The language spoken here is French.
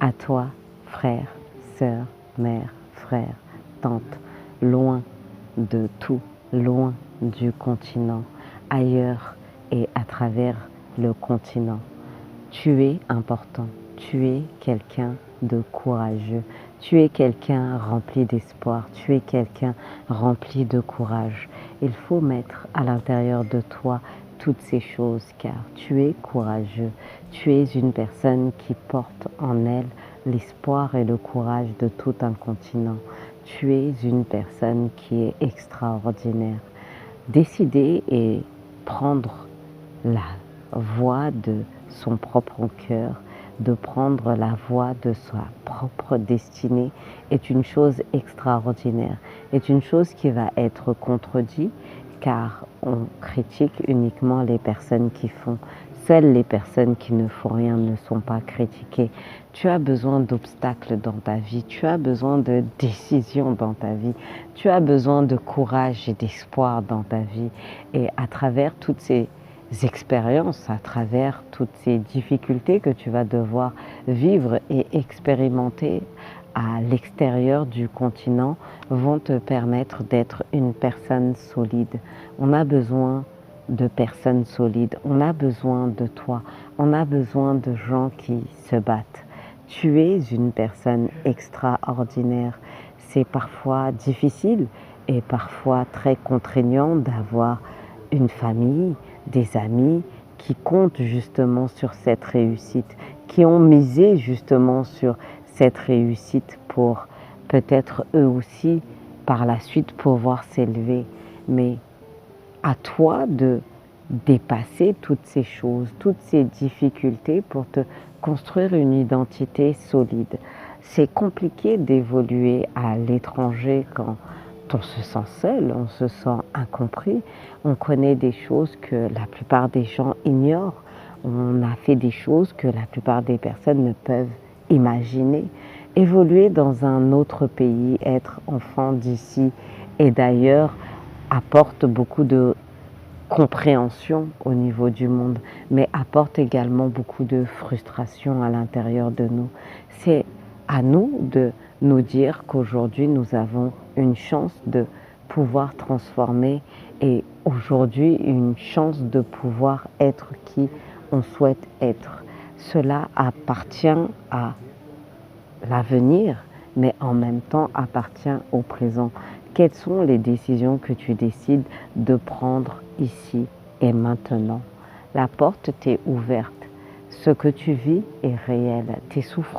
À toi, frère, sœur, mère, frère, tante, loin de tout, loin du continent, ailleurs et à travers le continent. Tu es important, tu es quelqu'un de courageux, tu es quelqu'un rempli d'espoir, tu es quelqu'un rempli de courage. Il faut mettre à l'intérieur de toi toutes ces choses car tu es courageux, tu es une personne qui porte en elle l'espoir et le courage de tout un continent. Tu es une personne qui est extraordinaire. Décider et prendre la voie de son propre cœur, de prendre la voie de sa propre destinée est une chose extraordinaire, est une chose qui va être contredite car on critique uniquement les personnes qui font. Seules les personnes qui ne font rien ne sont pas critiquées. Tu as besoin d'obstacles dans ta vie, tu as besoin de décisions dans ta vie, tu as besoin de courage et d'espoir dans ta vie. Et à travers toutes ces expériences, à travers toutes ces difficultés que tu vas devoir vivre et expérimenter à l'extérieur du continent vont te permettre d'être une personne solide. On a besoin de personnes solides, on a besoin de toi, on a besoin de gens qui se battent. Tu es une personne extraordinaire. C'est parfois difficile et parfois très contraignant d'avoir une famille, des amis qui comptent justement sur cette réussite, qui ont misé justement sur cette réussite pour peut-être eux aussi par la suite pouvoir s'élever. Mais à toi de dépasser toutes ces choses, toutes ces difficultés pour te construire une identité solide. C'est compliqué d'évoluer à l'étranger quand on se sent seul, on se sent incompris, on connaît des choses que la plupart des gens ignorent, on a fait des choses que la plupart des personnes ne peuvent imaginer. Évoluer dans un autre pays, être enfant d'ici et d'ailleurs apporte beaucoup de compréhension au niveau du monde, mais apporte également beaucoup de frustration à l'intérieur de nous. C'est à nous de nous dire qu'aujourd'hui nous avons une chance de pouvoir transformer et aujourd'hui une chance de pouvoir être qui on souhaite être. Cela appartient à l'avenir, mais en même temps appartient au présent. Quelles sont les décisions que tu décides de prendre ici et maintenant? La porte t'est ouverte. Ce que tu vis est réel. Tes souffrances